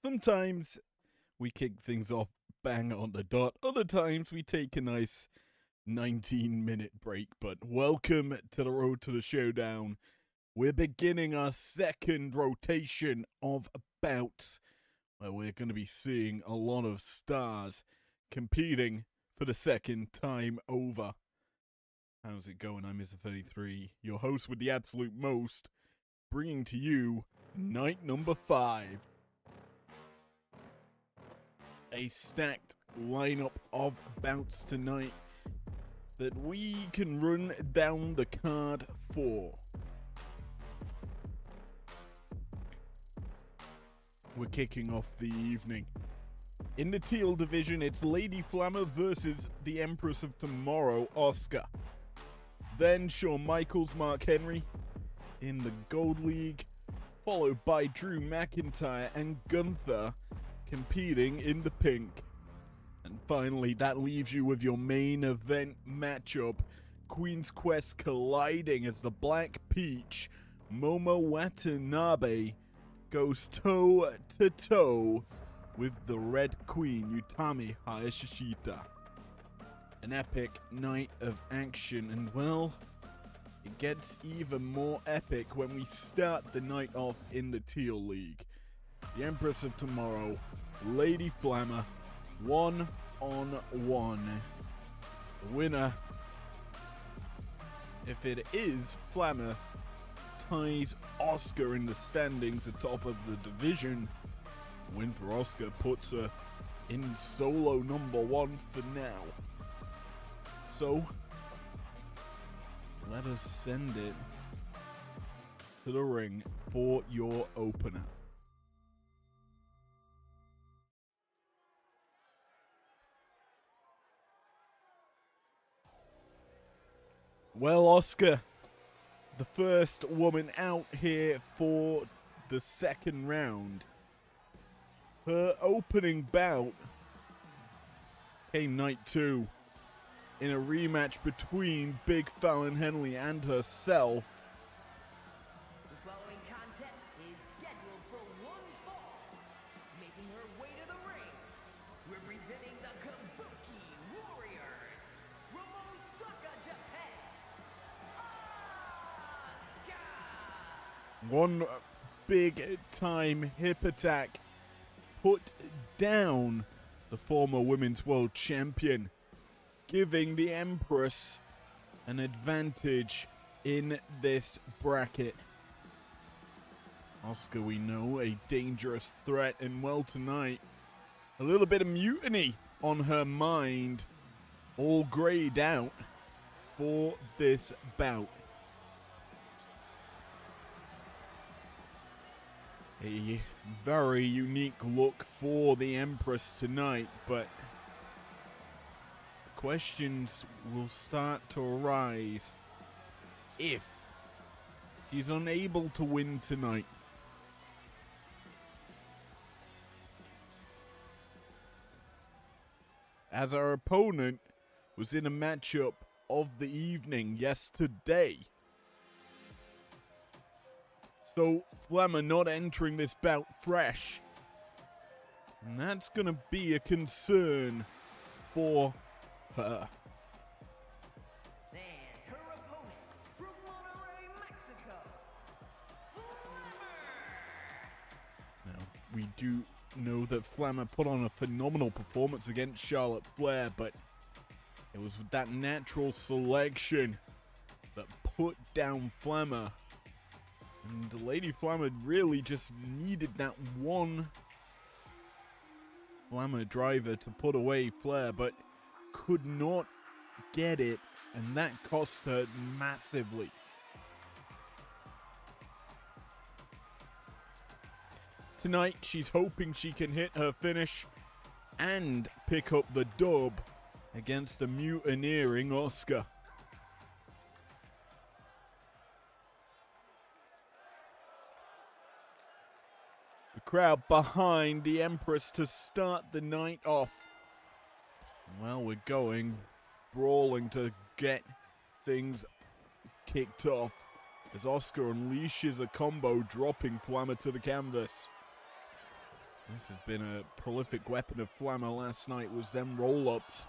Sometimes we kick things off bang on the dot. Other times we take a nice 19-minute break. But welcome to the road to the showdown. We're beginning our second rotation of bouts where we're going to be seeing a lot of stars competing for the second time over. How's it going? I'm Mr. 33, your host with the absolute most, bringing to you night number 5. A stacked lineup of bouts tonight that we can run down the card for. We're kicking off the evening. In the teal division, it's Lady Flammer versus the Empress of Tomorrow, Asuka. Then Shawn Michaels, Mark Henry in the Gold League, followed by Drew McIntyre and Gunther competing in the pink. And finally, that leaves you with your main event matchup, Queen's Quest colliding as the Black Peach, Momo Watanabe, goes toe-to-toe with the Red Queen, Utami Hayashishita. An epic night of action, and well, it gets even more epic when we start the night off in the Teal League. The Empress of Tomorrow, Lady Flammer, 1-on-1. The winner, if it is Flammer, ties Asuka in the standings atop of the division. Win for Asuka puts her in solo number 1 for now. So, let us send it to the ring for your opener. Well, Asuka, the first woman out here for the second round. Her opening bout came night 2 in a rematch between Big Fallon Henley and herself. The following contest is scheduled for one fall. Making her way to the ring, representing the Kabuki Warriors, from Osaka, Japan, Asuka! One big time hip attack put down the former women's world champion, giving the Empress an advantage in this bracket. Asuka, we know, a dangerous threat, and well, tonight, a little bit of mutiny on her mind, all grayed out for this bout. A very unique look for the Empress tonight, but questions will start to arise if she's unable to win tonight. As our opponent was in a matchup of the evening yesterday. So Flammer not entering this bout fresh. And that's going to be a concern for her. And her opponent from Monterrey, Mexico, Flammer! Now, we do know that Flammer put on a phenomenal performance against Charlotte Flair, but it was that natural selection that put down Flammer. And Lady Flammer really just needed that one Flammer driver to put away Flair, but could not get it, and that cost her massively. Tonight, she's hoping she can hit her finish and pick up the dub against a mutineering Asuka. The crowd behind the Empress to start the night off. Well, we're going brawling to get things kicked off as Asuka unleashes a combo, dropping Flammer to the canvas. This has been a prolific weapon of Flammer last night, was them roll-ups.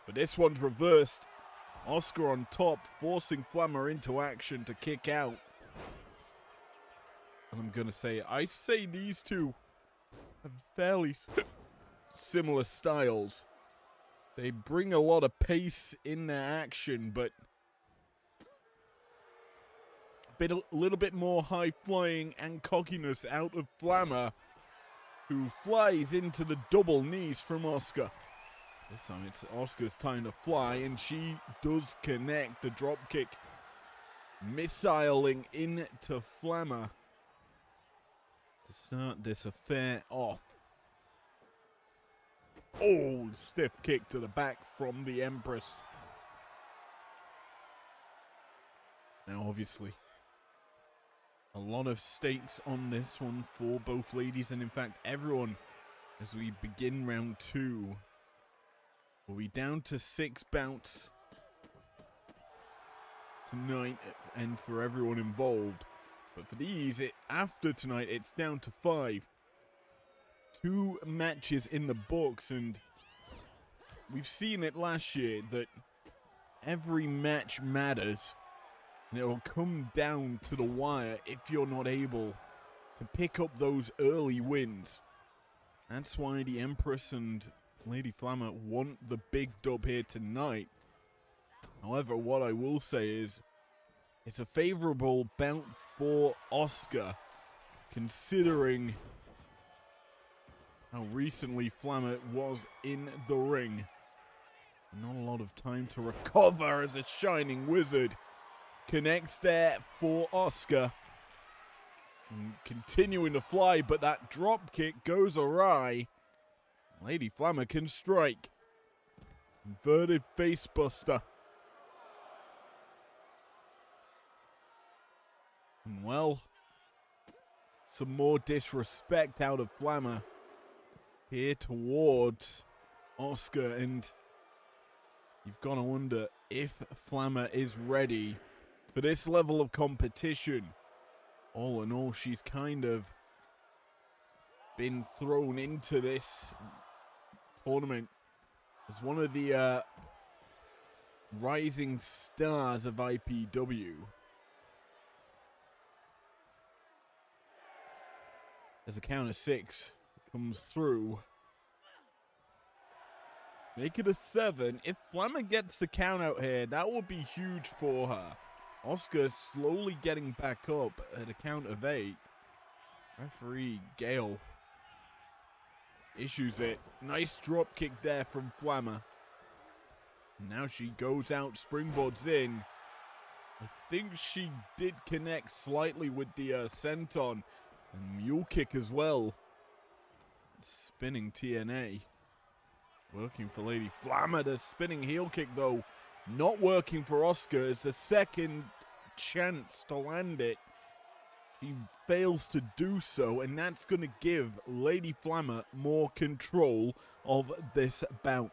But this one's reversed. Asuka on top, forcing Flammer into action to kick out. And I'm going to say, I say these two have fairly similar styles. They bring a lot of pace in their action, but a little bit more high-flying and cockiness out of Flammer, who flies into the double knees from Asuka. This time it's Asuka's time to fly, and she does connect the dropkick, missiling into Flammer to start this affair off. Oh, stiff kick to the back from the Empress. Now, obviously, a lot of stakes on this one for both ladies, and in fact, everyone, as we begin round 2. We'll be down to 6 bouts tonight, and for everyone involved. But for these, after tonight, it's down to 5. 2 matches in the books, and we've seen it last year that every match matters. And it'll come down to the wire if you're not able to pick up those early wins. That's why the Empress and Lady Flammer want the big dub here tonight. However, what I will say is it's a favorable bout for Asuka, considering how recently Flammer was in the ring. Not a lot of time to recover as a Shining Wizard connects there for Asuka. And continuing to fly, but that drop kick goes awry. Lady Flammer can strike. Inverted facebuster. And well, some more disrespect out of Flammer here towards Asuka, and you've got to wonder if Flammer is ready for this level of competition. All in all, she's kind of been thrown into this tournament as one of the rising stars of IPW. As a count of 6 comes through. Make it a 7. If Flammer gets the count out here, that would be huge for her. Asuka slowly getting back up at a count of 8. Referee Gale issues it. Nice drop kick there from Flammer. Now she goes out, springboards in. I think she did connect slightly with the senton and mule kick as well. Spinning TNA. Working for Lady Flammer. The spinning heel kick though not working for Asuka. It's a second chance to land it. She fails to do so, and that's going to give Lady Flammer more control of this bout.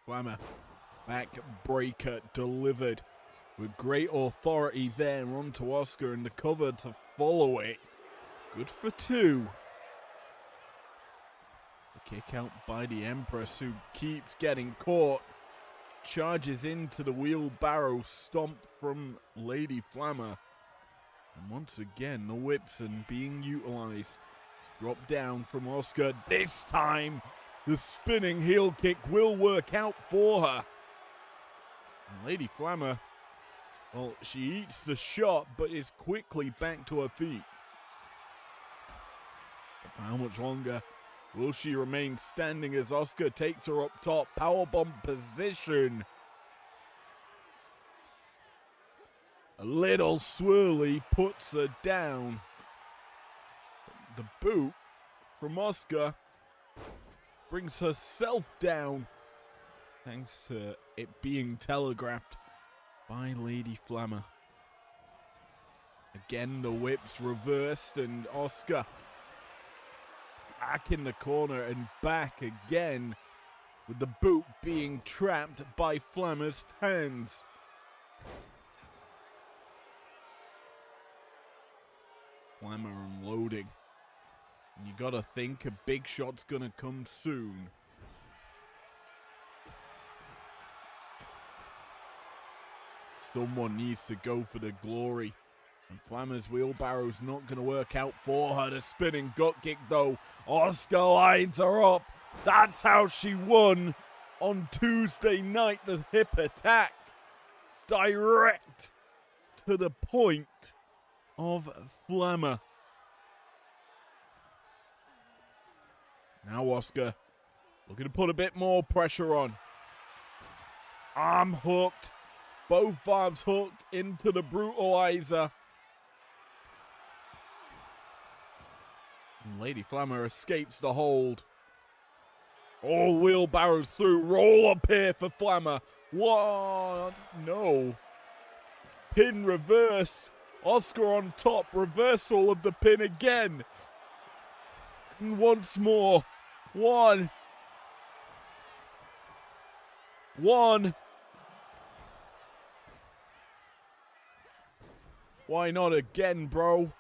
Flammer, backbreaker delivered with great authority there onto Asuka, and the cover to follow it. Good for 2. The kick out by the Empress, who keeps getting caught. Charges into the wheelbarrow stomp from Lady Flammer. And once again, the whips are being utilized. Drop down from Asuka. This time, the spinning heel kick will work out for her. And Lady Flammer, well, she eats the shot, but is quickly back to her feet. But for how much longer will she remain standing as Asuka takes her up top? Powerbomb position. A little swirly puts her down. The boot from Asuka brings herself down, thanks to it being telegraphed by Lady Flammer. Again, the whips reversed, and Asuka back in the corner and back again, with the boot being trapped by Flammer's hands. Flammer unloading. You gotta think a big shot's gonna come soon. Someone needs to go for the glory. And Flammer's wheelbarrow's not gonna work out for her. The spinning gut kick though. Asuka lines her up. That's how she won on Tuesday night. The hip attack. Direct to the point of Flammer. Now Asuka looking to put a bit more pressure on. Arm hooked. Both arms hooked into the brutalizer. And Lady Flammer escapes the hold. All wheelbarrows through. Roll up here for Flammer. What? No. Pin reversed. Asuka on top. Reversal of the pin again. And once more. One. Why not again, bro?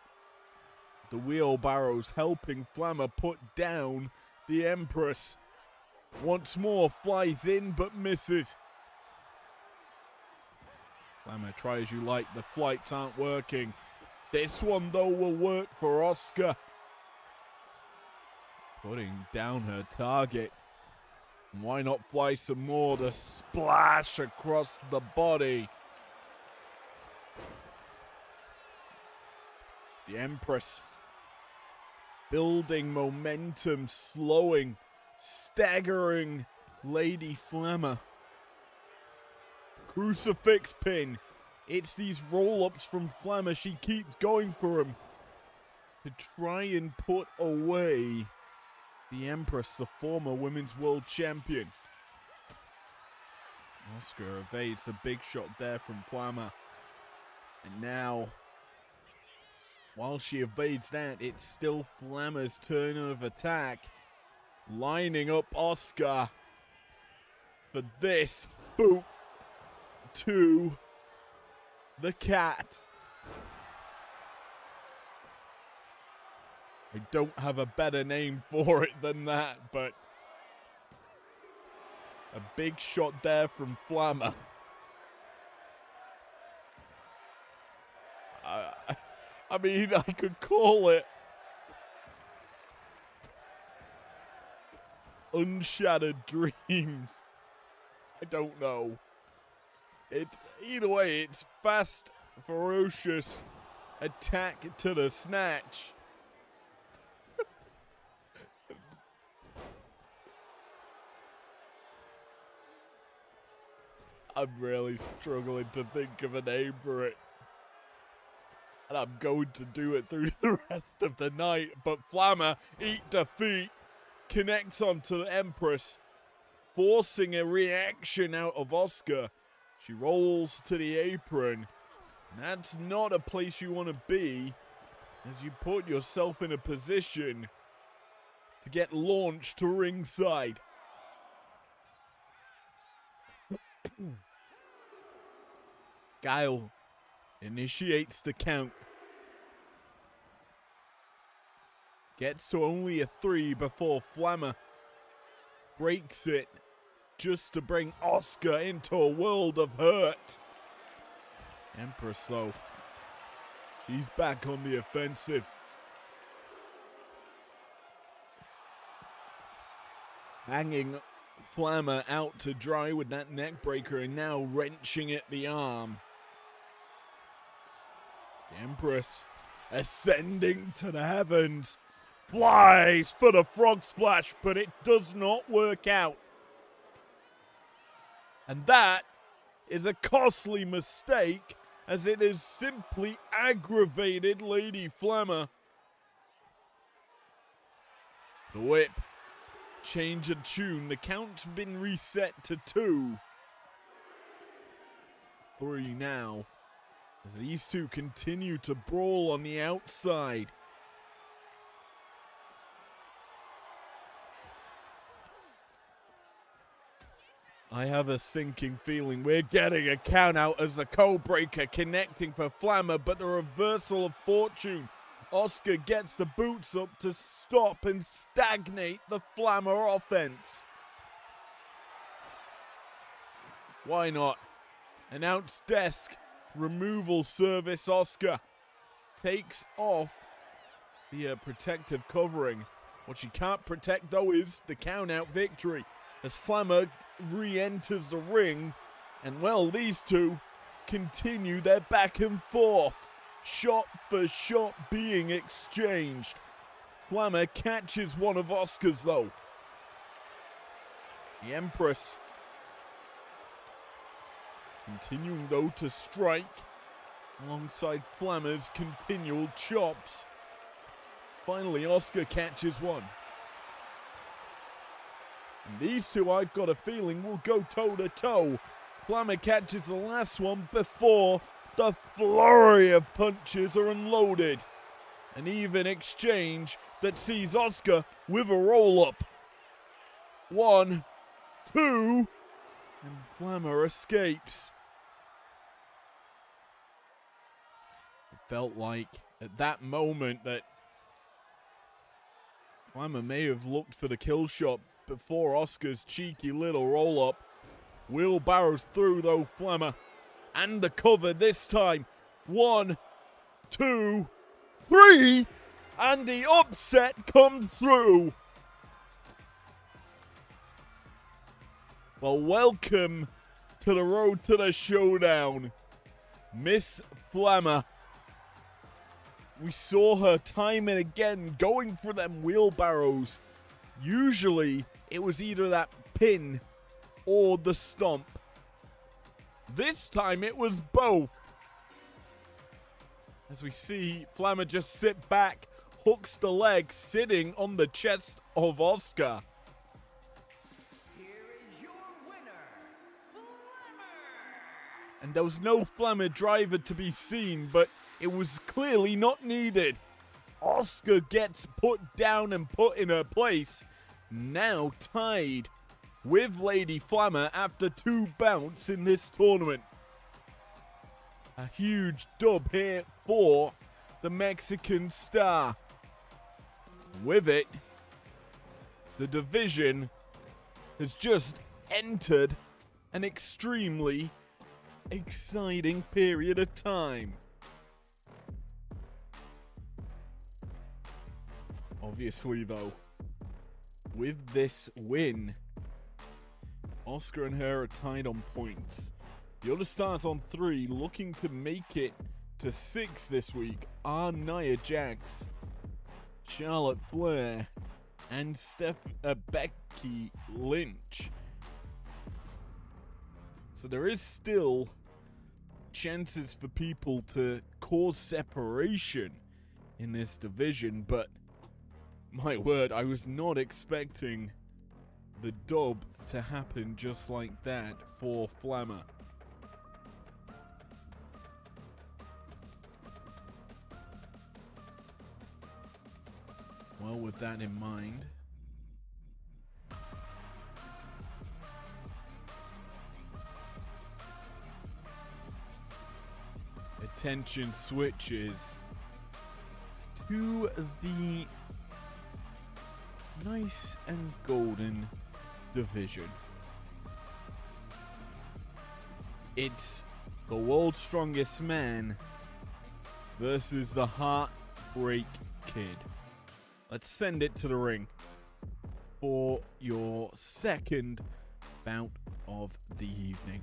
The wheelbarrows helping Flammer put down the Empress. Once more flies in but misses. Flammer, try as you like, the flights aren't working. This one though will work for Asuka. Putting down her target. And why not fly some more? The splash across the body. The Empress building momentum, slowing, staggering Lady Flammer. Crucifix pin. It's these roll-ups from Flammer. She keeps going for him to try and put away the Empress, the former Women's World Champion. Asuka evades a big shot there from Flammer. And now, while she evades that, it's still Flammer's turn of attack. Lining up Asuka for this boot to the cat. I don't have a better name for it than that, but a big shot there from Flammer. I mean, I could call it Unshattered Dreams. I don't know. It's either way, it's fast, ferocious attack to the snatch. I'm really struggling to think of a name for it. And I'm going to do it through the rest of the night. But Flammer, eat defeat, connects onto the Empress, forcing a reaction out of Asuka. She rolls to the apron. And that's not a place you want to be as you put yourself in a position to get launched to ringside. Guile initiates the count. Gets to only a 3 before Flammer breaks it just to bring Asuka into a world of hurt. Empress though, she's back on the offensive. Hanging Flammer out to dry with that neck breaker and now wrenching at the arm. The Empress ascending to the heavens, flies for the frog splash, but it does not work out. And that is a costly mistake, as it has simply aggravated Lady Flammer. The whip, change of tune, the count's been reset to 2. 3 now. As these two continue to brawl on the outside. I have a sinking feeling we're getting a count out as a code breaker connecting for Flammer, but the reversal of fortune Asuka gets the boots up to stop and stagnate the Flammer offense. Why not? Announce desk. Removal service. Asuka takes off the protective covering. What she can't protect, though, is the count-out victory. As Flammer re-enters the ring. And, well, these two continue their back and forth. Shot for shot being exchanged. Flammer catches one of Asuka's, though. The Empress continuing, though, to strike alongside Flammer's continual chops. Finally, Asuka catches one. And these two, I've got a feeling, will go toe-to-toe. Flammer catches the last one before the flurry of punches are unloaded. An even exchange that sees Asuka with a roll-up. 1, 2, and Flammer escapes. It felt like at that moment that Flammer may have looked for the kill shot before Asuka's cheeky little roll-up. Wheelbarrows through, though, Flammer. And the cover this time. 1, 2, 3. And the upset comes through. Well, welcome to the road to the showdown, Miss Flammer. We saw her time and again going for them wheelbarrows. Usually, it was either that pin or the stomp. This time, it was both. As we see Flammer just sit back, hooks the leg, sitting on the chest of Asuka. And there was no Flammer driver to be seen, but it was clearly not needed. Asuka gets put down and put in her place, now tied with Lady Flammer after 2 bouts in this tournament. A huge dub here for the Mexican star. With it, the division has just entered an extremely exciting period of time. Obviously, though, with this win, Asuka and her are tied on points. The other stars on 3, looking to make it to 6 this week, are Nia Jax, Charlotte Flair, and Becky Lynch. So there is still chances for people to cause separation in this division, but my word, I was not expecting the dub to happen just like that for Flammer. Well, with that in mind, attention switches to the nice and golden division. It's the world's strongest man versus the Heartbreak Kid. Let's send it to the ring for your second bout of the evening.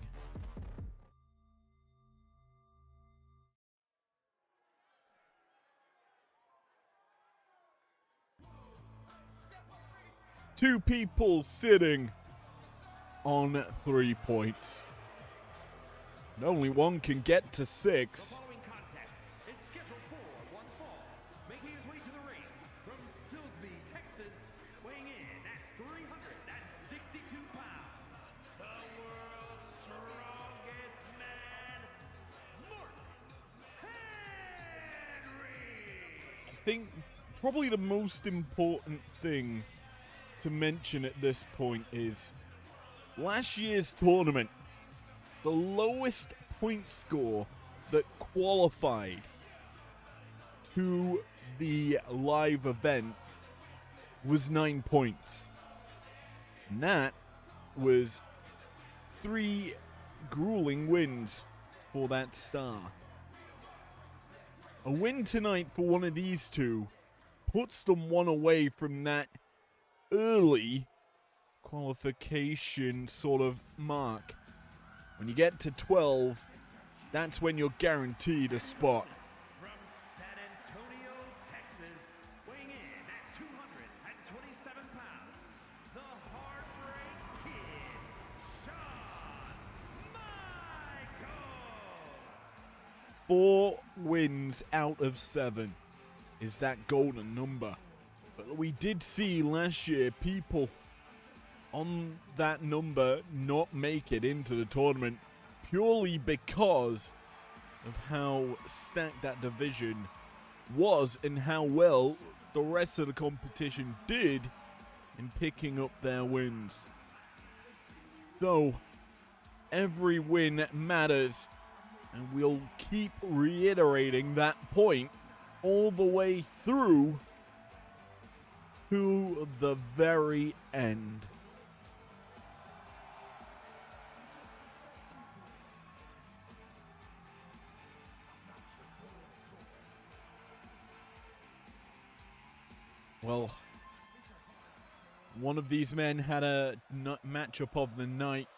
Two people sitting on 3 points. And only one can get to 6. I think probably the most important thing to mention at this point is last year's tournament, the lowest point score that qualified to the live event was 9 points. And that was 3 grueling wins for that star. A win tonight for one of these two puts them one away from that early qualification sort of mark. When you get to 12, that's when you're guaranteed a spot. From San Antonio, Texas, weighing in at 227 pounds, the Heartbreak Kid, Shawn Michaels. 4 wins out of 7 is that golden number. But we did see last year people on that number not make it into the tournament purely because of how stacked that division was and how well the rest of the competition did in picking up their wins. So, every win matters, and we'll keep reiterating that point all the way through to the very end. Well, one of these men had a matchup of the night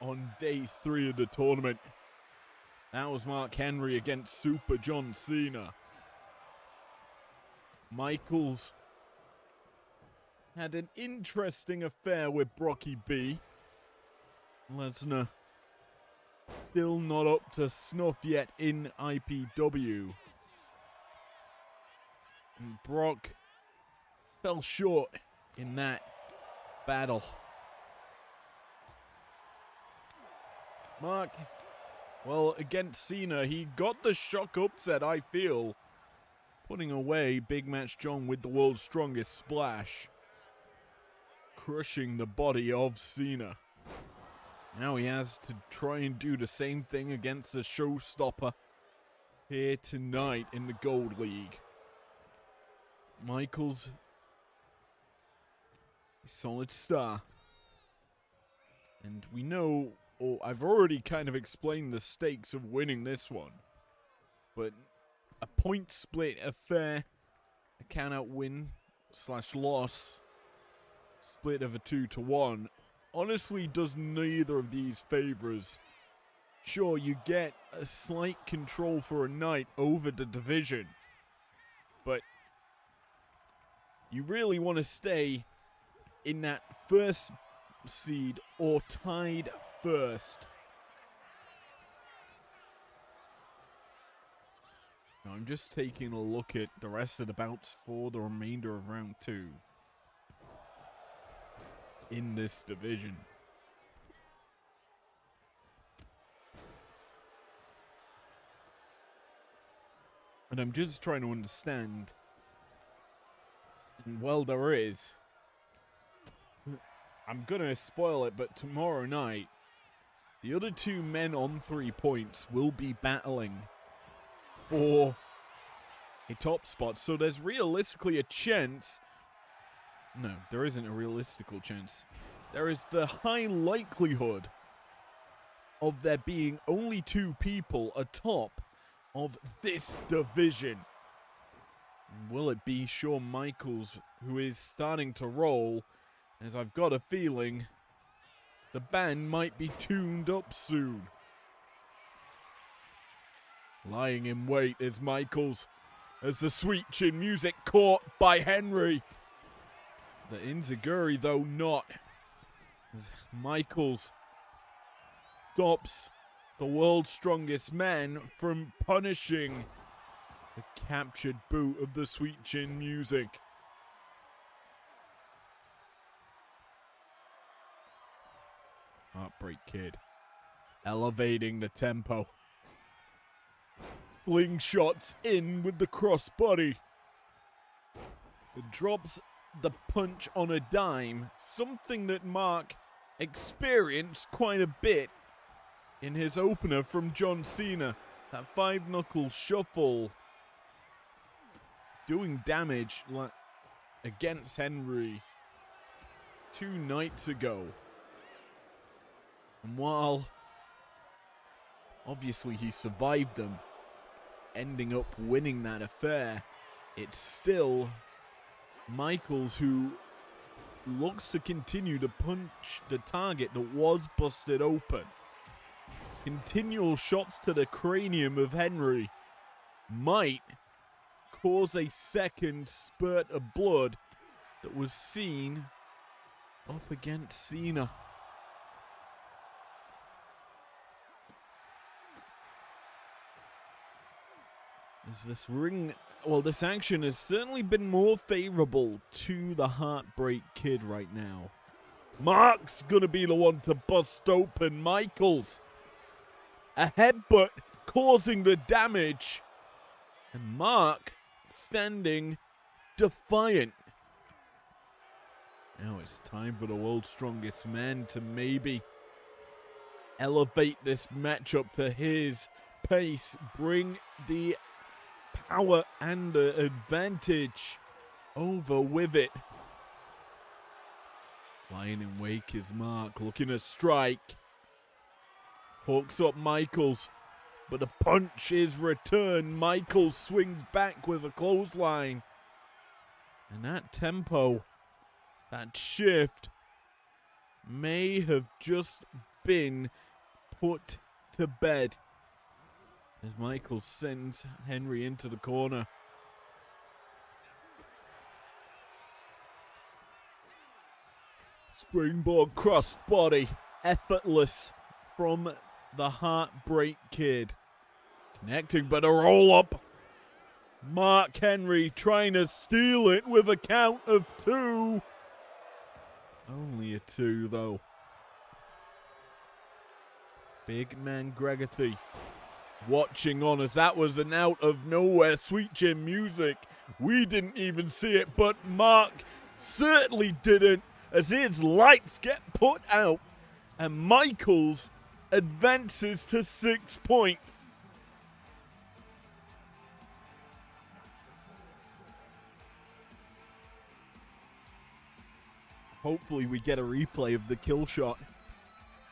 on day 3 of the tournament. That was Mark Henry against Super John Cena. Michaels had an interesting affair with Brocky B. Lesnar still not up to snuff yet in IPW. And Brock fell short in that battle. Mark, well, against Cena, he got the shock upset, I feel, putting away Big Match John with the world's strongest splash, crushing the body of Cena. Now he has to try and do the same thing against the showstopper here tonight in the Gold League. Michaels, a solid star. And we know, or I've already kind of explained the stakes of winning this one. But a point split, a fair, a count-out win / loss, split of a 2-1, honestly does neither of these favors. Sure, you get a slight control for a night over the division, but you really want to stay in that first seed or tied first. Now I'm just taking a look at the rest of the bouts for the remainder of round 2 in this division. And I'm just trying to understand. And well, there is. I'm gonna spoil it, but tomorrow night, the other 2 men on 3 points will be battling for a top spot. So there's realistically a chance. No, there isn't a realistical chance. There is the high likelihood of there being only 2 people atop of this division. Will it be Shawn Michaels, who is starting to roll, as I've got a feeling the band might be tuned up soon. Lying in wait is Michaels, as the sweet chin music caught by Henry. The Inzaguri, though, not. As Michaels stops the world's strongest man from punishing the captured boot of the sweet chin music. Heartbreak Kid elevating the tempo. Slingshots in with the crossbody. It drops the punch on a dime, something that Mark experienced quite a bit in his opener from John Cena. That 5-knuckle shuffle doing damage against Henry 2 nights ago. And while obviously he survived them, ending up winning that affair, it's still Michaels who looks to continue to punch the target that was busted open. Continual shots to the cranium of Henry might cause a second spurt of blood that was seen up against Cena. As this action has certainly been more favorable to the Heartbreak Kid right now. Mark's gonna be the one to bust open Michaels. A headbutt causing the damage. And Mark standing defiant. Now it's time for the world's strongest man to maybe elevate this matchup to his pace. Bring the power and the advantage over with it. Lying in wake is Mark, looking to strike. Hooks up Michaels, but the punch is returned. Michaels swings back with a clothesline. And that tempo, that shift, may have just been put to bed as Michaels sends Henry into the corner. Springboard crossbody, effortless from the Heartbreak Kid. Connecting, but a roll up. Mark Henry trying to steal it with a count of 2. Only a 2 though. Big man Gregathy watching on as that was an out of nowhere sweet chin music. We didn't even see it, but Mark certainly didn't, as his lights get put out and Michaels advances to 6 points. Hopefully we get a replay of the kill shot,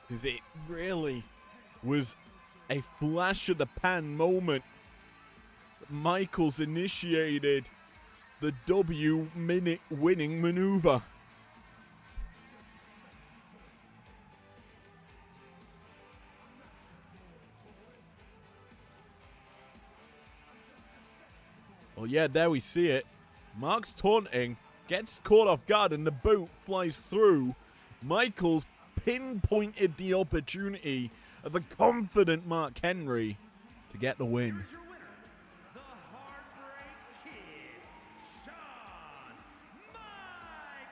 because it really was a flash of the pan moment. Michaels initiated the W-minute winning maneuver. Well, yeah, there we see it. Mark's taunting, gets caught off guard, and the boot flies through. Michaels pinpointed the opportunity of a confident Mark Henry to get the win. Here's your winner, the Heartbreak Kid, Shawn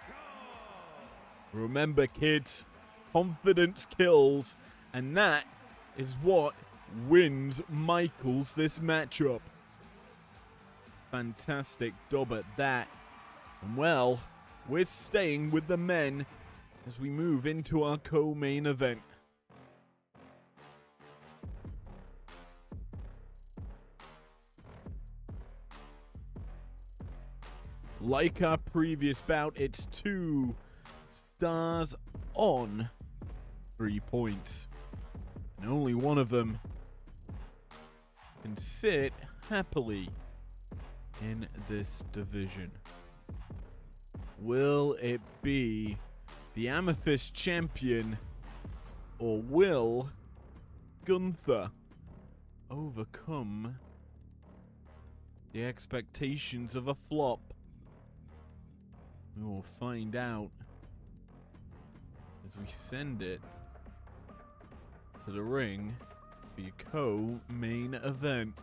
Michaels. Remember, kids, confidence kills, and that is what wins Michaels this matchup. Fantastic dub at that. And well, we're staying with the men as we move into our co-main event. Like our previous bout, it's 2 stars on 3 points. And only one of them can sit happily in this division. Will it be the Amethyst champion, or will Gunther overcome the expectations of a flop? We will find out as we send it to the ring for your co-main event.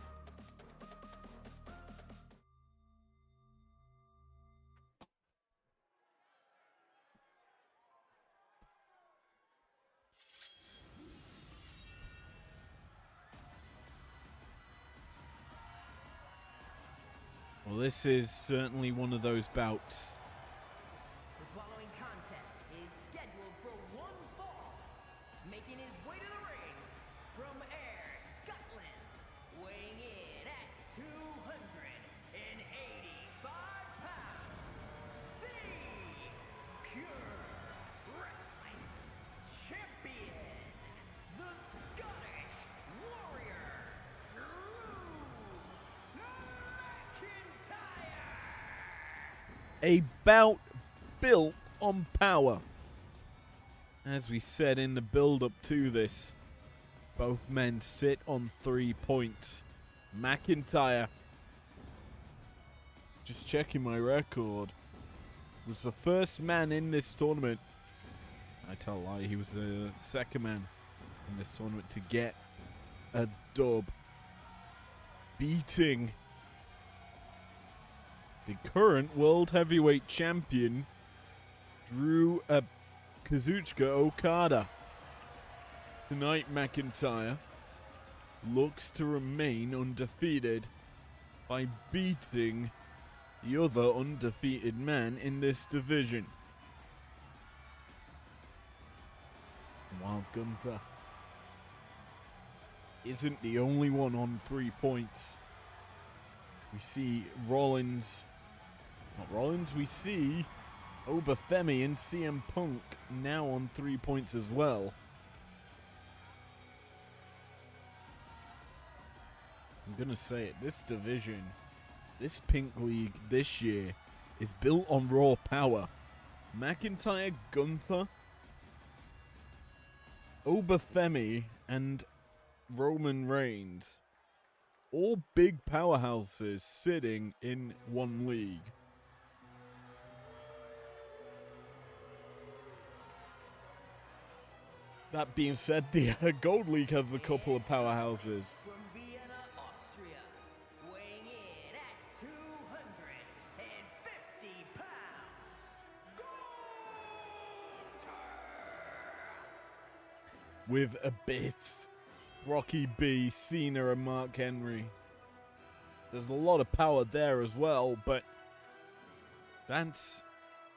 Well, this is certainly one of those bouts. The following contest is scheduled for one fall. Making his way to the ring from Ayr, Scotland, weighing in at 285 Wrestling Champion, the Scottish Warrior, Drew McIntyre. A bout built on power. As we said in the build-up to this, both men sit on 3 points. McIntyre, just checking my record, was the first man in this tournament. I tell a lie, he was the second man in this tournament to get a dub, beating the current World Heavyweight Champion, Drew Kazuchika Okada. Tonight, McIntyre looks to remain undefeated by beating the other undefeated man in this division. While Gunther isn't the only one on 3 points. We see we see Obafemi and CM Punk now on 3 points as well. I'm going to say it, this division, this Pink League this year is built on raw power. McIntyre, Gunther, Obafemi, and Roman Reigns. All big powerhouses sitting in one league. That being said, the Gold League has a couple of powerhouses. From Vienna, Austria, weighing in at 250 pounds, With Abyss, Rocky B, Cena, and Mark Henry. There's a lot of power there as well, but that's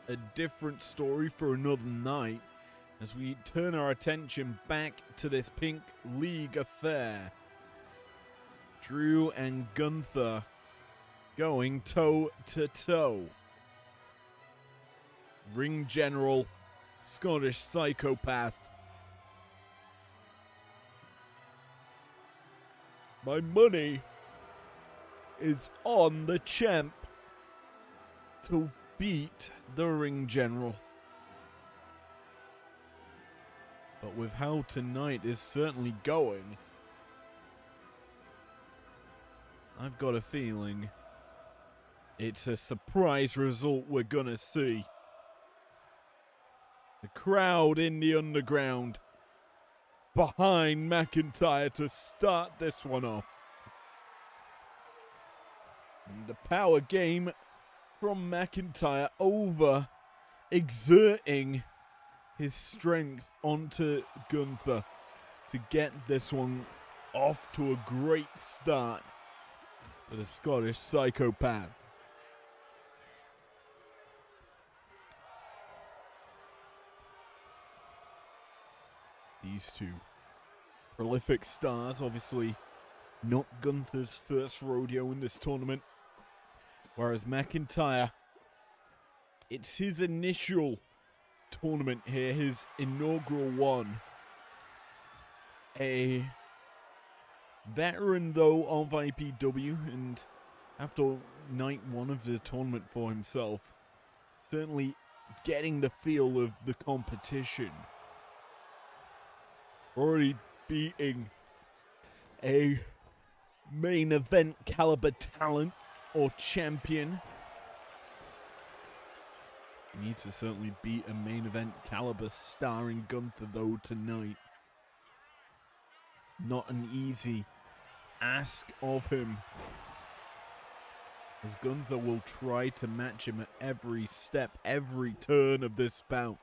a different story for another night as we turn our attention back to this Pink League affair. Drew and Gunther going toe to toe. Ring General, Scottish Psychopath. My money is on the champ to beat the Ring General. But with how tonight is certainly going, I've got a feeling it's a surprise result we're gonna see. The crowd in the underground behind McIntyre to start this one off. And the power game from McIntyre over exerting his strength onto Gunther to get this one off to a great start for the Scottish Psychopath. These two prolific stars, obviously not Gunther's first rodeo in this tournament, whereas McIntyre, it's his initial tournament here, his inaugural one. A veteran though of IPW, and after night one of the tournament for himself, certainly getting the feel of the competition. Already beating a main event caliber talent or champion. He needs to certainly beat a main event caliber star in Gunther though tonight. Not an easy ask of him, as Gunther will try to match him at every step, every turn of this bout.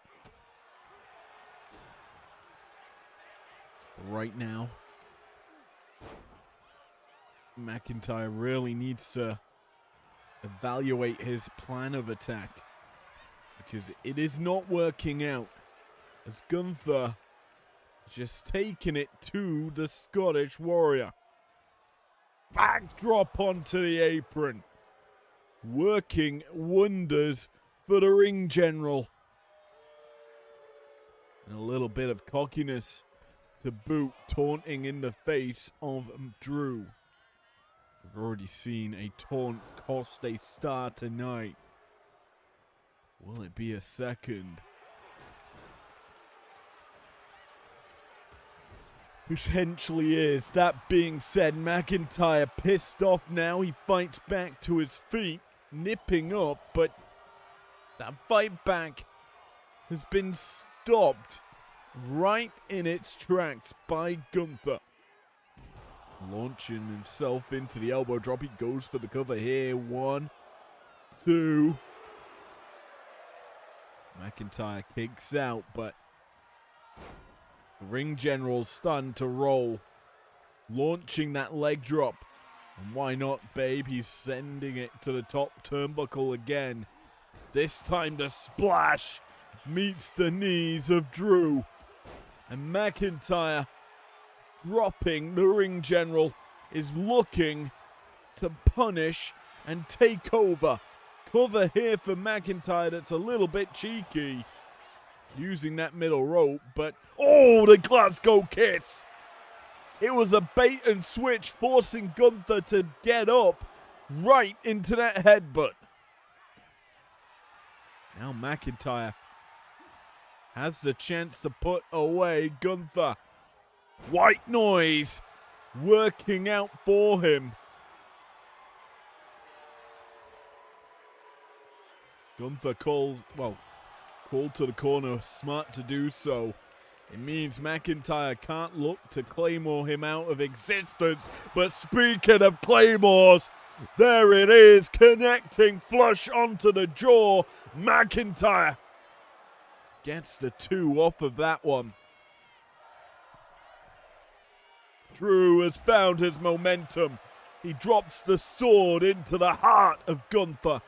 Right now, McIntyre really needs to evaluate his plan of attack, because it is not working out, as Gunther just taking it to the Scottish Warrior. Backdrop onto the apron, working wonders for the Ring General. And a little bit of cockiness to boot, taunting in the face of Drew. We've already seen a taunt cost a star tonight. Will it be a second? Potentially is. That being said, McIntyre pissed off now. He fights back to his feet, nipping up, but that fight back has been stopped right in its tracks by Gunther. Launching himself into the elbow drop. He goes for the cover here. 1, 2. McIntyre kicks out, but the ring general's stunned to roll. Launching that leg drop. And why not, babe? He's sending it to the top turnbuckle again. This time the splash meets the knees of Drew. And McIntyre, dropping the ring general, is looking to punish and take over. Cover here for McIntyre that's a little bit cheeky. Using that middle rope, but oh, the Glasgow Kiss! It was a bait and switch, forcing Gunther to get up right into that headbutt. Now McIntyre has the chance to put away Gunther. White noise working out for him. Gunther called to the corner, smart to do so. It means McIntyre can't look to Claymore him out of existence. But speaking of Claymores, there it is, connecting flush onto the jaw. McIntyre gets the 2 off of that one. Drew has found his momentum. He drops the sword into the heart of Gunther.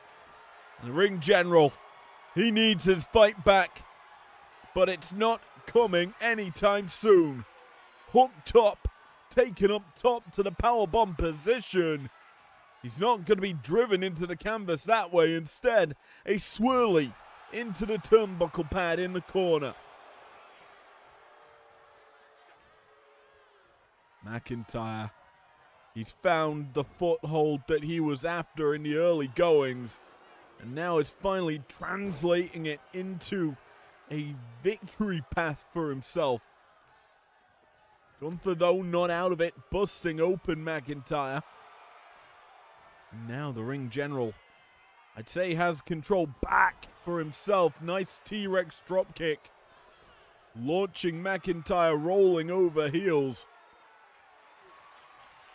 The ring general, he needs his fight back, but it's not coming anytime soon. Hooked up, taken up top to the powerbomb position. He's not going to be driven into the canvas that way. Instead, a swirly into the turnbuckle pad in the corner. McIntyre, he's found the foothold that he was after in the early goings. And now is finally translating it into a victory path for himself. Gunther, though, not out of it, busting open McIntyre. And now the ring general, I'd say, has control back for himself. Nice T-Rex dropkick. Launching McIntyre, rolling over heels.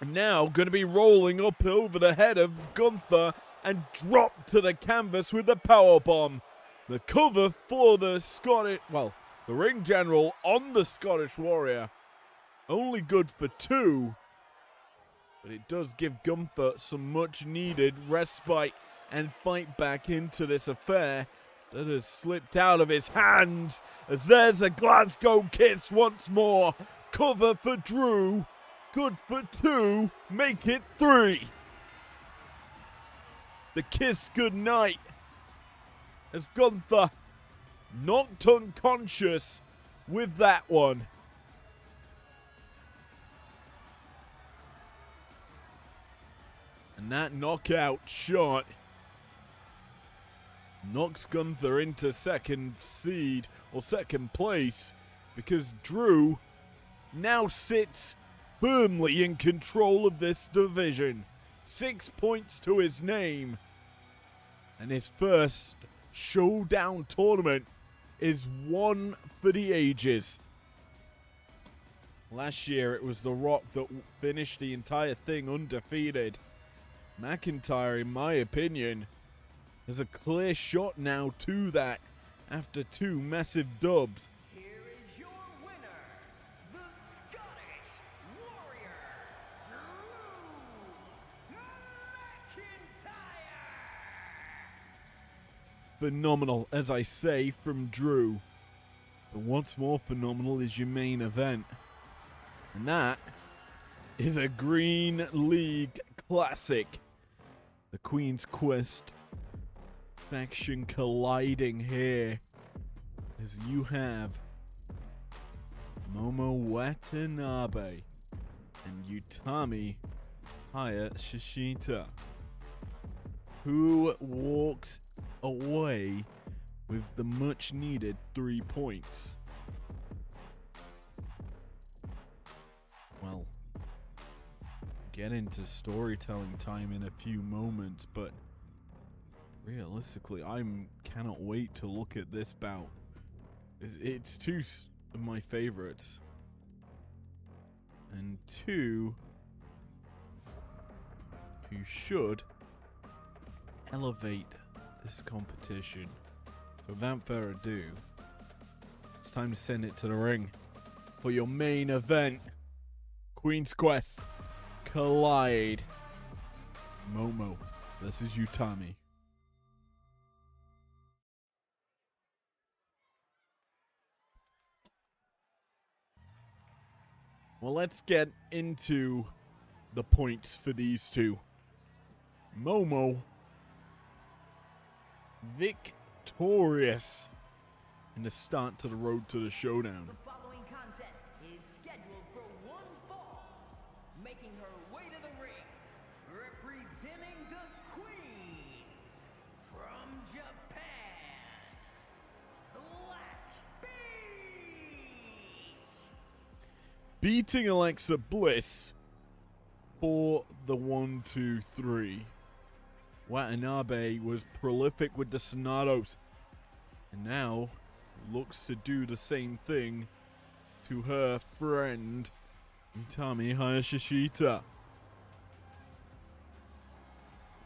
And now going to be rolling up over the head of Gunther and drop to the canvas with the powerbomb. The cover for the the ring general on the Scottish Warrior. Only good for 2. But it does give Gunther some much needed respite and fight back into this affair that has slipped out of his hands. As there's a Glasgow Kiss once more. Cover for Drew. Good for 2. Make it 3. The kiss goodnight as Gunther knocked unconscious with that one. And that knockout shot knocks Gunther into second seed or second place because Drew now sits firmly in control of this division. 6 points to his name. And his first showdown tournament is one for the ages. Last year it was The Rock that finished the entire thing undefeated. McIntyre, in my opinion, has a clear shot now to that after 2 massive dubs. Here is your winner, the Scottish Warrior, Drew McIntyre. Phenomenal, as I say, from Drew. But what's more phenomenal is your main event. And that is a Green League Classic. The Queen's Quest faction colliding here as you have Momo Watanabe and Utami Hayashishita, who walks away with the much needed 3 points. Well, get into storytelling time in a few moments, but realistically, I cannot wait to look at this bout. It's two of my favorites, and two who should elevate this competition. So without further ado, it's time to send it to the ring for your main event. Queen's Quest Collide. Momo versus Utami. Well, let's get into the points for these two. Momo victorious in the start to the road to the showdown. The following contest is scheduled for one fall. Making her way to the ring, representing the Queens from Japan, Black Beach. Beating Alexa Bliss for the 1-2-3. Watanabe was prolific with the Sonatos, and now looks to do the same thing to her friend Utami Hayashishita.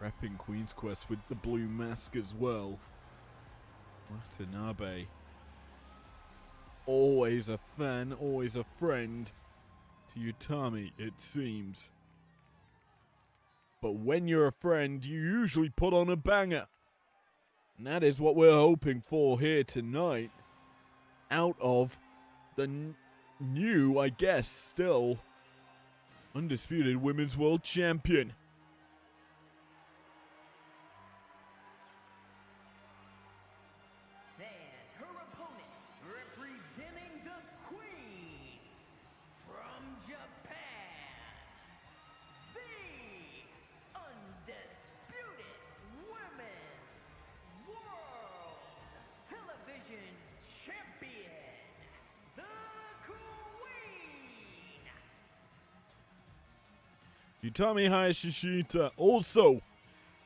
Repping Queen's Quest with the blue mask as well. Watanabe, always a fan, always a friend to Utami, it seems. But when you're a friend, you usually put on a banger. And that is what we're hoping for here tonight. Out of the new, I guess, still undisputed Women's World Champion. And her opponent, representing the Queens from Japan, the undisputed Women's World Television Champion, the Queen. Utami Hayashishita also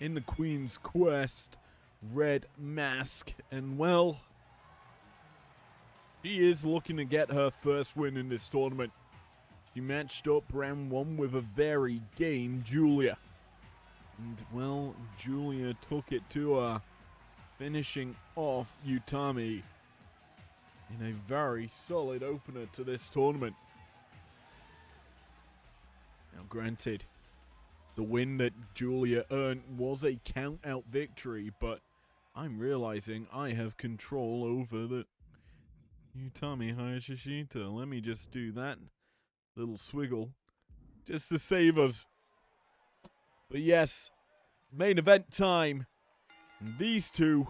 in the Queen's Quest red mask. And well, she is looking to get her first win in this tournament. She matched up round one with a very game Julia. And well, Julia took it to her, finishing off Utami in a very solid opener to this tournament. Now granted, the win that Julia earned was a count-out victory, but I'm realizing I have control over the Utami Hayashishita. Let me just do that little swiggle just to save us. But yes, main event time. And these two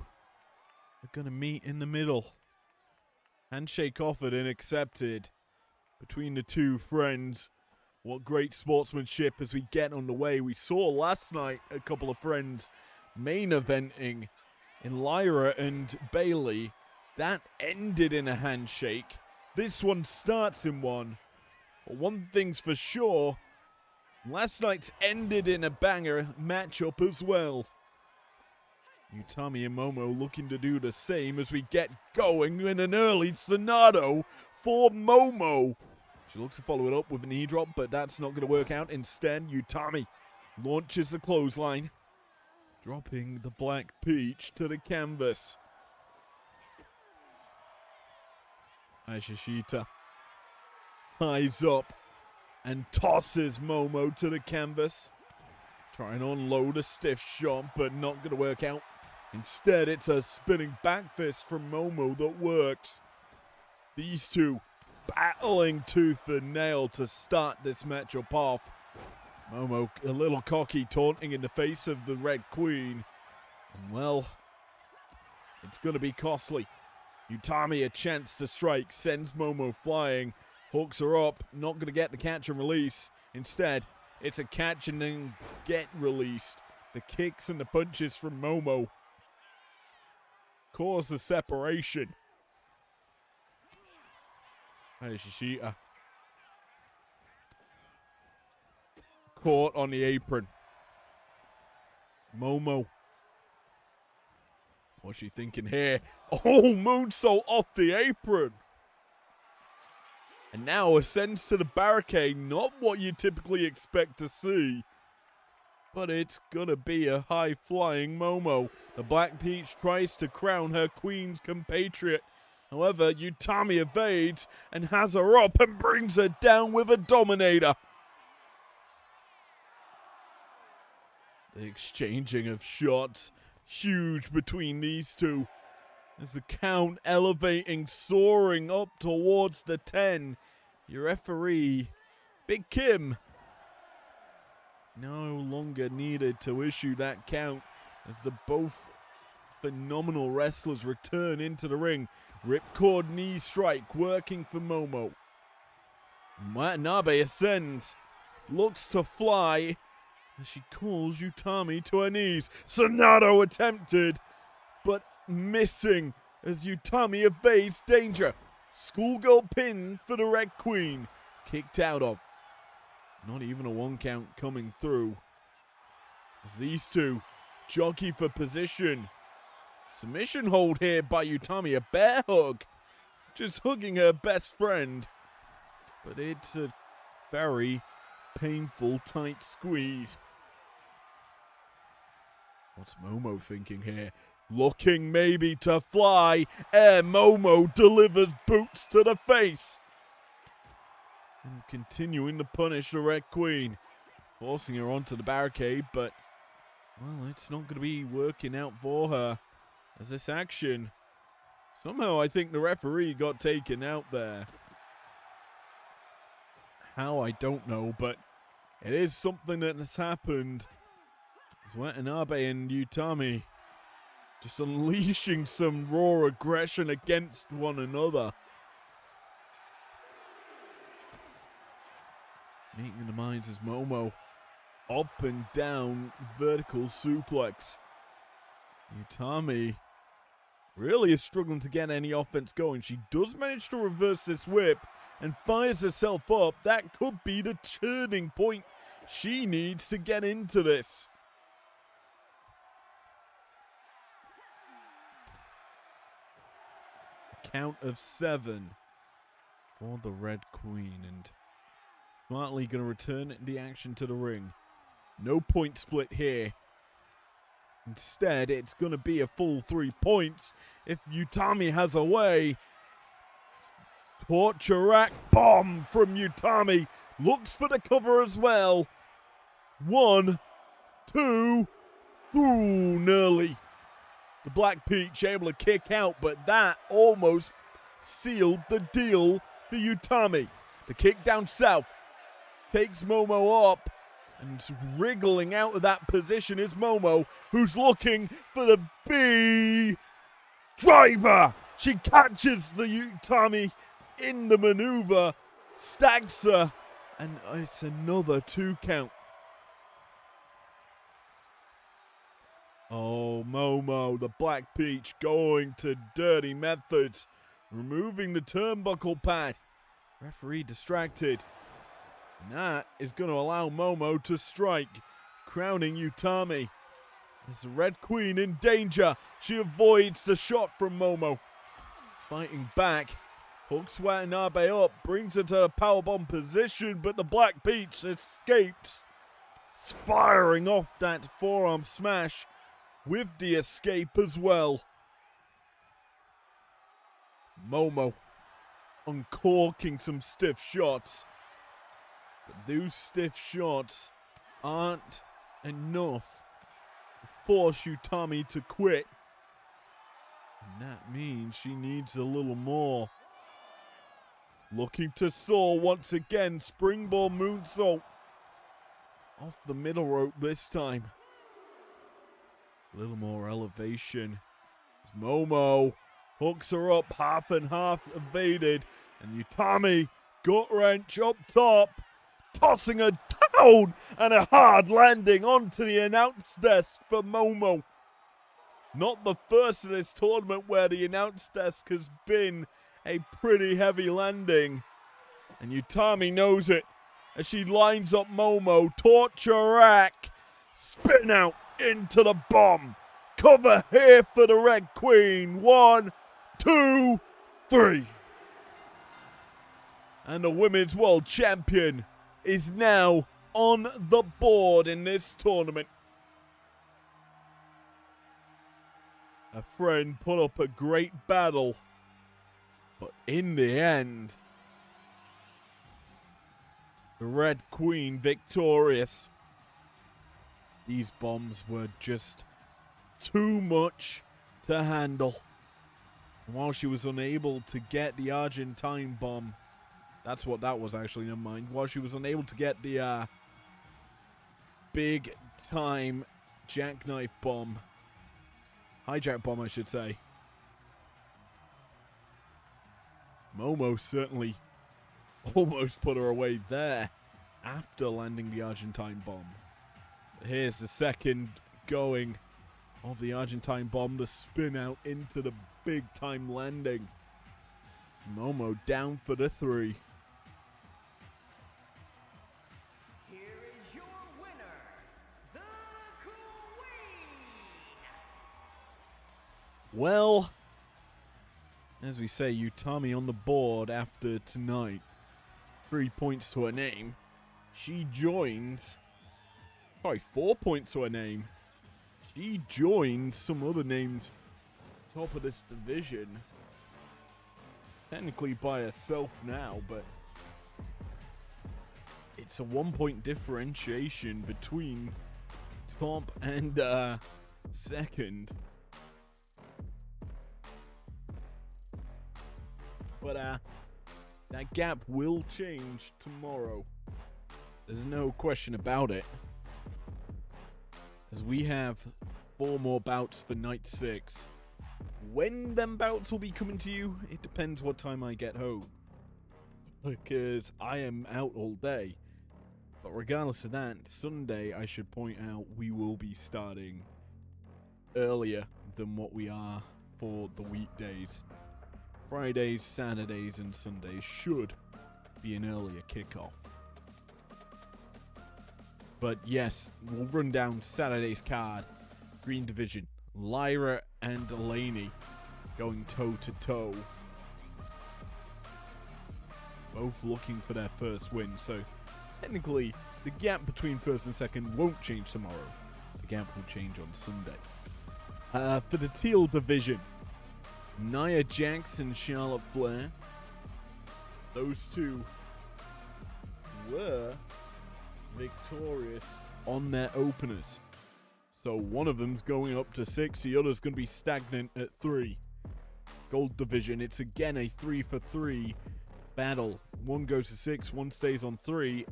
are going to meet in the middle. Handshake offered and accepted between the two friends. What great sportsmanship as we get underway. We saw last night a couple of friends main eventing in Lyra and Bailey. That ended in a handshake. This one starts in one. But one thing's for sure, last night's ended in a banger matchup as well. Utami and Momo looking to do the same as we get going in an early Sonato for Momo. She looks to follow it up with a knee drop, but that's not going to work out. Instead, Utami launches the clothesline, dropping the Black Peach to the canvas. Hayashishita ties up and tosses Momo to the canvas. Trying to unload a stiff shot, but not going to work out. Instead, it's a spinning back fist from Momo that works. These two battling tooth and nail to start this matchup off. Momo a little cocky, taunting in the face of the Red Queen. And well, it's going to be costly. Utami a chance to strike, sends Momo flying, Hooks her up, not going to get the catch and release. Instead, it's a catch and then get released. The kicks and the punches from Momo cause a separation. There's Shishita. Caught on the apron. Momo. What's she thinking here? Oh, moonsault off the apron. And now ascends to the barricade. Not what you typically expect to see. But it's gonna be a high-flying Momo. The Black Peach tries to crown her queen's compatriot. However, Utami evades and has her up and brings her down with a Dominator. The exchanging of shots, huge between these two. As the count elevating, soaring up towards the 10. Your referee, Big Kim, no longer needed to issue that count as the both phenomenal wrestlers return into the ring. Ripcord knee strike working for Momo. Watanabe ascends, looks to fly as she calls Utami to her knees. Sonato attempted, but missing as Utami evades danger. Schoolgirl pin for the Red Queen. Kicked out of. Not even a 1 count coming through. As these two jockey for position. Submission hold here by Utami. A bear hug. Just hugging her best friend. But it's a very painful tight squeeze. What's Momo thinking here? Looking maybe to fly. Momo delivers boots to the face. And continuing to punish the Red Queen. Forcing her onto the barricade, but, well, it's not going to be working out for her. As this action, somehow I think the referee got taken out there. How, I don't know, but it is something that has happened. It's Watanabe and Utami just unleashing some raw aggression against one another. Meeting the minds as Momo up and down vertical suplex. Utami really is struggling to get any offense going. She does manage to reverse this whip and fires herself up. That could be the turning point she needs to get into this. A count of 7 for the Red Queen, and smartly going to return the action to the ring. No point split here. Instead, it's going to be a full 3 points if Utami has a way. Torture rack bomb from Utami. Looks for the cover as well. 1, 2, ooh, nearly. The Black Peach able to kick out, but that almost sealed the deal for Utami. The kick down south takes Momo up. And wriggling out of that position is Momo, who's looking for the B driver. She catches the Utami in the maneuver, stacks her, and it's another 2 count. Oh, Momo, the Black Peach, going to dirty methods, removing the turnbuckle pad. Referee distracted. And that is going to allow Momo to strike, crowning Utami. As the Red Queen in danger, she avoids the shot from Momo. Fighting back, hooks Watanabe up, brings her to the powerbomb position, but the Black Peach escapes, firing off that forearm smash with the escape as well. Momo uncorking some stiff shots. But those stiff shots aren't enough to force Utami to quit. And that means she needs a little more. Looking to soar once again. Springboard moonsault. Off the middle rope this time. A little more elevation. As Momo hooks her up, half and half evaded. And Utami gut wrench up top, tossing her down, and a hard landing onto the announce desk for Momo. Not the first of this tournament where the announce desk has been a pretty heavy landing. And Utami knows it as she lines up Momo, torture rack, spin out into the bomb. Cover here for the Red Queen. 1, 2, 3. And the Women's World Champion is now on the board in this tournament. A friend put up a great battle, but in the end, the Red Queen victorious. These bombs were just too much to handle. And while she was unable to get the Argentine bomb, that's what that was actually, never mind. While she was unable to get the big time jackknife bomb, hijack bomb I should say, Momo certainly almost put her away there after landing the Argentine bomb. But here's the second going of the Argentine bomb, the spin out into the big time landing. Momo down for the 3. Here is your winner, the Queen! Well, as we say, Utami on the board after tonight. 3 points to her name. She joins, probably 4 points to her name. She joins some other names top of this division. Technically by herself now, but it's a 1 point differentiation between top and second. But that gap will change tomorrow. There's no question about it. As we have 4 more bouts for night 6. When them bouts will be coming to you, it depends what time I get home. Because I am out all day. But regardless of that, Sunday, I should point out, we will be starting earlier than what we are for the weekdays. Fridays, Saturdays, and Sundays should be an earlier kickoff. But yes, we'll run down Saturday's card. Green Division, Lyra and Delaney going toe-to-toe. Both looking for their first win, so technically the gap between first and second won't change tomorrow. The gap will change on Sunday. For the Teal Division, Nia Jax and Charlotte Flair. Those two were victorious on their openers. So one of them's going up to 6, the other's going to be stagnant at 3. Gold Division, it's again a 3-for-3 battle. One goes to 6, one stays on 3,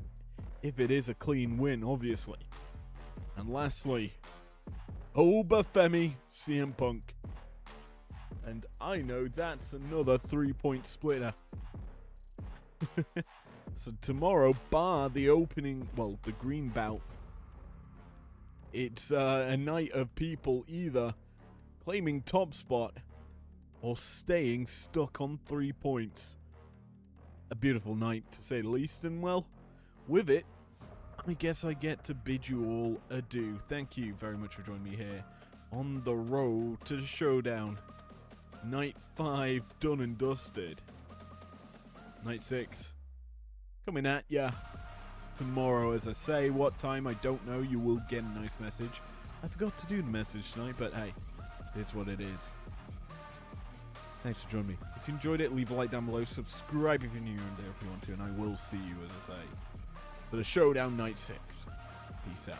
if it is a clean win, obviously. And lastly, Obafemi CM Punk. And I know that's another 3-point splitter. So tomorrow, bar the opening, well, the green bout, it's a night of people either claiming top spot or staying stuck on 3 points. A beautiful night, to say the least, and well, with it, I guess I get to bid you all adieu. Thank you very much for joining me here on the road to the showdown. Night 5 done and dusted. Night 6 coming at ya tomorrow, as I say. What time, I don't know. You will get a nice message. I forgot to do the message tonight, but hey, it's what it is. Thanks for joining me. If you enjoyed it, leave a like down below. Subscribe if you're new and there if you want to, and I will see you, as I say, for the showdown night 6. Peace out.